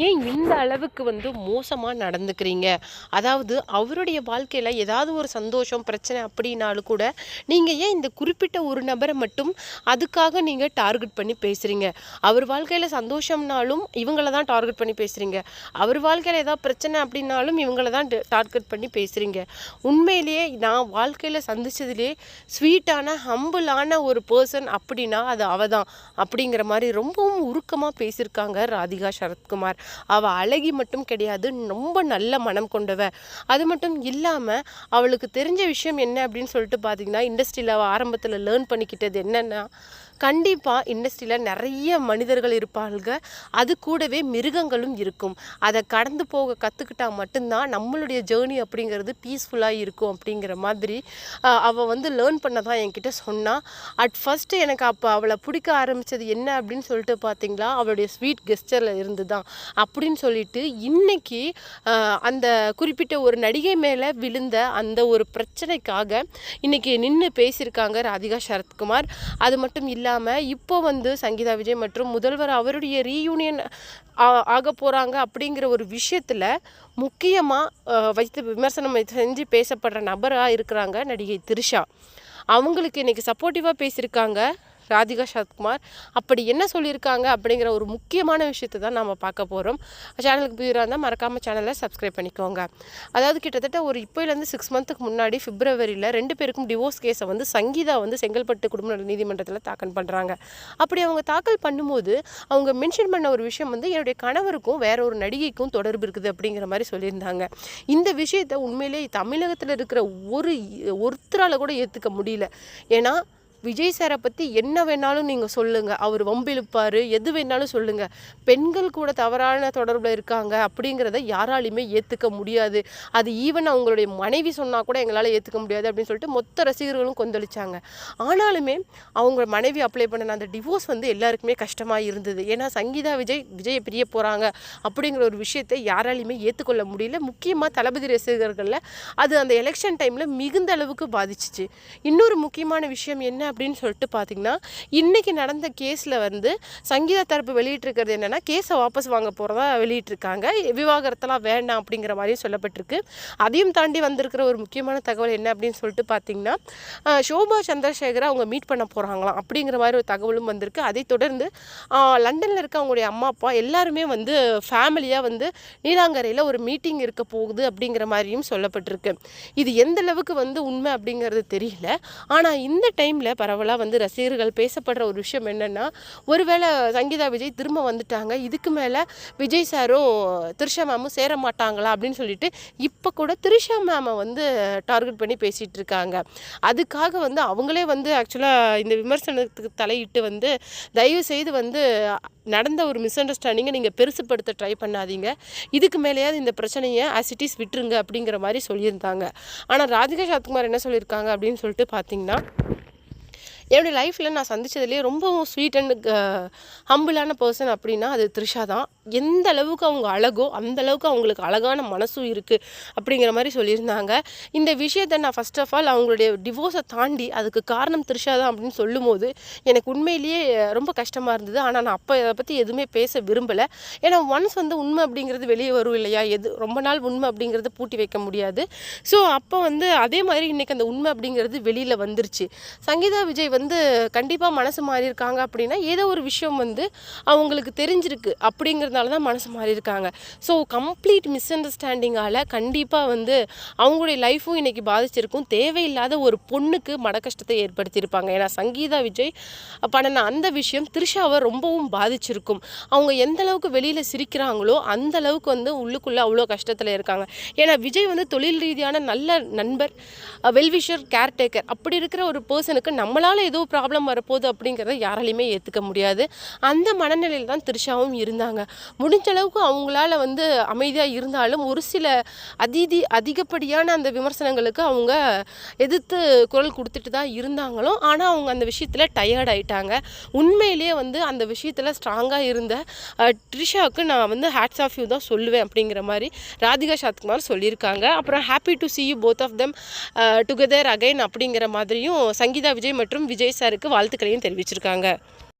ஏன் இந்த அளவுக்கு மோசமாக நடந்துக்கிறீங்க? அதாவது அவருடைய வாழ்க்கையில் ஏதாவது ஒரு சந்தோஷம் பிரச்சனை அப்படின்னாலும் கூட நீங்கள் ஏன் இந்த குறிப்பிட்ட ஒரு நபரை மட்டும் அதுக்காக நீங்கள் டார்கெட் பண்ணி பேசுகிறீங்க? அவர் வாழ்க்கையில் சந்தோஷம்னாலும் இவங்கள தான் டார்கெட் பண்ணி பேசுகிறீங்க. அவர் வாழ்க்கையில் ஏதாவது பிரச்சனை அப்படின்னாலும் இவங்கள தான் டார்கெட் பண்ணி பேசுகிறீங்க. உண்மையிலேயே நான் வாழ்க்கையில் சந்தித்ததுலேயே ஸ்வீட்டான ஹம்பிளான ஒரு பர்சன் அப்படின்னா அது அவ தான் அப்படிங்கிற மாதிரி ரொம்பவும் உருக்கமாக பேசியிருக்காங்க ராதிகா சரத்குமார். அவள் அழகி மட்டும் கிடையாது, ரொம்ப நல்ல மனம் கொண்டவ. அது மட்டும் இல்லாமல் அவளுக்கு தெரிஞ்ச விஷயம் என்ன அப்படின்னு சொல்லிட்டு பார்த்தீங்கன்னா, இண்டஸ்ட்ரியில் அவள் ஆரம்பத்தில் லேர்ன் பண்ணிக்கிட்டது என்னென்னா, கண்டிப்பாக இண்டஸ்ட்ரியில் நிறைய மனிதர்கள் இருப்பாங்க, அது கூடவே மிருகங்களும் இருக்கும். அதை கடந்து போக கற்றுக்கிட்டா மட்டும்தான் நம்மளுடைய ஜேர்னி அப்படிங்கிறது பீஸ்ஃபுல்லாக இருக்கும் அப்படிங்கிற மாதிரி அவள் லேர்ன் பண்ண தான் என்கிட்ட சொன்னாள். அட் ஃபஸ்ட்டு எனக்கு அப்போ அவளை பிடிக்க ஆரம்பித்தது என்ன அப்படின்னு சொல்லிட்டு பார்த்தீங்களா, அவளுடைய ஸ்வீட் கெஸ்டரில் இருந்து தான். அப்படின்னு சொல்லிட்டு இன்றைக்கி அந்த குறிப்பிட்ட ஒரு நடிகை மேலே விழுந்த அந்த ஒரு பிரச்சனைக்காக இன்றைக்கி நின்று பேசியிருக்காங்க ராதிகா சரத்குமார். அது மட்டும் இல்லாமல் இப்போ சங்கீதா விஜய் மற்றும் முதல்வர் அவருடைய ரீயூனியன் ஆக போகிறாங்க அப்படிங்கிற ஒரு விஷயத்தில் முக்கியமாக வைத்து விமர்சனம் செஞ்சு பேசப்படுற நபராக இருக்கிறாங்க நடிகை த்ரிஷா. அவங்களுக்கு இன்றைக்கி சப்போர்ட்டிவாக பேசியிருக்காங்க ராதிகா சரத்குமார். அப்படி என்ன சொல்லியிருக்காங்க அப்படிங்கிற ஒரு முக்கியமான விஷயத்தை தான் நாம் பார்க்க போகிறோம். சேனலுக்கு புதிராக இருந்தால் மறக்காமல் சேனலை சப்ஸ்கிரைப் பண்ணிக்கோங்க. அதாவது கிட்டத்தட்ட ஒரு இப்போலேருந்து 6 மந்த்துக்கு முன்னாடி பிப்ரவரியில் 2 பேருக்கும் டிவோர்ஸ் கேஸை சங்கீதா செங்கல்பட்டு குடும்ப நீதிமன்றத்தில் தாக்கல் பண்ணுறாங்க. அப்படி அவங்க தாக்கல் பண்ணும்போது அவங்க மென்ஷன் பண்ண ஒரு விஷயம் என்னுடைய கணவருக்கும் வேற ஒரு நடிகைக்கும் தொடர்பு இருக்குது அப்படிங்கிற மாதிரி சொல்லியிருந்தாங்க. இந்த விஷயத்தை உண்மையிலே தமிழகத்தில் இருக்கிற ஒருத்தரால் கூட ஏற்றுக்க முடியல. ஏன்னா விஜய் சாரை பற்றி என்ன வேணாலும் நீங்கள் சொல்லுங்கள், அவர் வம்பிழுப்பார், எது வேணாலும் சொல்லுங்கள், பெண்கள் கூட தவறான தொடர்பில் இருக்காங்க அப்படிங்கிறத யாராலையுமே ஏற்றுக்க முடியாது. அது ஈவன் அவங்களுடைய மனைவி சொன்னால் கூட எங்களால் ஏற்றுக்க முடியாது அப்படின்னு சொல்லிட்டு மொத்த ரசிகர்களும் கொந்தளிச்சாங்க. ஆனாலுமே அவங்க மனைவி அப்ளை பண்ண அந்த டிவோர்ஸ் எல்லாருக்குமே கஷ்டமாக இருந்தது. ஏன்னா சங்கீதா விஜயை பிரிய போகிறாங்க அப்படிங்கிற ஒரு விஷயத்தை யாராலையுமே ஏற்றுக்கொள்ள முடியல. முக்கியமாக தளபதி ரசிகர்களில் அது அந்த எலெக்ஷன் டைமில் மிகுந்த அளவுக்கு பாதிச்சிச்சு. இன்னொரு முக்கியமான விஷயம் என்ன அப்படின்னு சொல்லிட்டு பார்த்தீங்கன்னா, இன்றைக்கி நடந்த கேஸில் சங்கீதா தரப்பு வெளியிட்டிருக்கிறது என்னென்னா, கேஸை வாபஸ் வாங்க போகிறதா வெளியிட்டிருக்காங்க. விவாகரத்தெல்லாம் வேண்டாம் அப்படிங்கிற மாதிரியும் சொல்லப்பட்டிருக்கு. அதையும் தாண்டி வந்திருக்கிற ஒரு முக்கியமான தகவல் என்ன அப்படின்னு சொல்லிட்டு பார்த்தீங்கன்னா, ஷோபா சந்திரசேகரை அவங்க மீட் பண்ண போகிறாங்களாம் அப்படிங்கிற மாதிரி ஒரு தகவலும் வந்திருக்கு. அதை தொடர்ந்து லண்டனில் இருக்க அவங்களுடைய அம்மா அப்பா எல்லாருமே ஃபேமிலியாக நீலாங்கரையில் ஒரு மீட்டிங் இருக்க போகுது அப்படிங்கிற மாதிரியும் சொல்லப்பட்டிருக்கு. இது எந்த அளவுக்கு உண்மை அப்படிங்கிறது தெரியல. ஆனால் இந்த டைமில் பரவலாக ரசிகர்கள் பேசப்படுற ஒரு விஷயம் என்னென்னா, ஒருவேளை சங்கீதா விஜய் திரும்ப வந்துட்டாங்க, இதுக்கு மேலே விஜய் சாரும் த்ரிஷா மேமும் சேர மாட்டாங்களா அப்படின்னு சொல்லிட்டு இப்போ கூட த்ரிஷா மேமை டார்கெட் பண்ணி பேசிகிட்டு இருக்காங்க. அதுக்காக அவங்களே ஆக்சுவலாக இந்த விமர்சனத்துக்கு தலையிட்டு தயவு செய்து நடந்த ஒரு மிஸ் அண்டர்ஸ்டாண்டிங்கை நீங்கள் பெருசுப்படுத்த ட்ரை பண்ணாதீங்க, இதுக்கு மேலேயாவது இந்த பிரச்சனையை ஆஸ் இட் இஸ் விட்டுருங்க அப்படிங்கிற மாதிரி சொல்லியிருந்தாங்க. ஆனால் ராதிகா சரத்குமார் என்ன சொல்லியிருக்காங்க அப்படின்னு சொல்லிட்டு பார்த்தீங்கன்னா, என்னுடைய லைஃப்பில் நான் சந்தித்ததுலேயே ரொம்பவும் ஸ்வீட் அண்ட் ஹம்பிளான பர்சன் அப்படின்னா அது த்ரிஷா தான். எந்த அளவுக்கு அவங்க அழகோ அந்த அளவுக்கு அவங்களுக்கு அழகான மனசும் இருக்குது அப்படிங்கிற மாதிரி சொல்லியிருந்தாங்க. இந்த விஷயத்தை நான் ஃபஸ்ட் ஆஃப் ஆல் அவங்களுடைய டிவோர்ஸை தாண்டி அதுக்கு காரணம் த்ரிஷா தான் அப்படின்னு சொல்லும்போது எனக்கு உண்மையிலேயே ரொம்ப கஷ்டமாக இருந்தது. ஆனால் நான் அப்போ அதை பற்றி எதுவுமே பேச விரும்பலை. ஏன்னா ஒன்ஸ் உண்மை அப்படிங்கிறது வெளியே வரும் இல்லையா, ரொம்ப நாள் உண்மை அப்படிங்கிறது பூட்டி வைக்க முடியாது. ஸோ அப்போ அதே மாதிரி இன்றைக்கி அந்த உண்மை அப்படிங்கிறது வெளியில் வந்துருச்சு. சங்கீதா விஜய் கண்டிப்பாக மனசு மாறி இருக்காங்க அப்படின்னா ஏதோ ஒரு விஷயம் அவங்களுக்கு தெரிஞ்சிருக்கு அப்படிங்கிறதுனால தான் மனசு மாறி இருக்காங்க. ஸோ கம்ப்ளீட் மிஸ் அண்டர்ஸ்டாண்டிங்கால் கண்டிப்பாக அவங்களுடைய லைஃப்பும் இன்றைக்கி பாதிச்சிருக்கும். தேவையில்லாத ஒரு பொண்ணுக்கு மன கஷ்டத்தை ஏற்படுத்தியிருப்பாங்க. ஏன்னா சங்கீதா விஜய் பண்ணின அந்த விஷயம் த்ரிஷாவை ரொம்பவும் பாதிச்சிருக்கும். அவங்க எந்த அளவுக்கு வெளியில் சிரிக்கிறாங்களோ அந்த அளவுக்கு உள்ளுக்குள்ளே அவ்வளோ கஷ்டத்தில் இருக்காங்க. ஏன்னா விஜய் தொழில் ரீதியான நல்ல நண்பர், வெல்விஷர், கேர்டேக்கர், அப்படி இருக்கிற ஒரு பர்சனுக்கு நம்மளால் ஏதோ ப்ராப்ளம் வரப்போகுது அப்படிங்கிறத யாராலையுமே ஏற்றுக்க முடியாது. அந்த மனநிலையில் தான் த்ரிஷாவும் இருந்தாங்க. முடிஞ்ச அளவுக்கு அவங்களால அமைதியாக இருந்தாலும் ஒரு சில அதிகப்படியான அந்த விமர்சனங்களுக்கு அவங்க எதிர்த்து குரல் கொடுத்துட்டு தான் இருந்தாங்களோ. ஆனால் அவங்க அந்த விஷயத்தில் டயர்ட் ஆகிட்டாங்க. உண்மையிலேயே அந்த விஷயத்தில் ஸ்ட்ராங்காக இருந்த த்ரிஷாவுக்கு நான் ஹேட்ஸ் ஆஃப் யூ தான் சொல்லுவேன் அப்படிங்கிற மாதிரி ராதிகா சரத்குமார் சொல்லியிருக்காங்க. அப்புறம் happy to see you both of them together again அப்படிங்கிற மாதிரியும் சங்கீதா விஜய் மற்றும் விஜய் சாருக்கு வாழ்த்துக்களையும் தெரிவிச்சிருக்காங்க.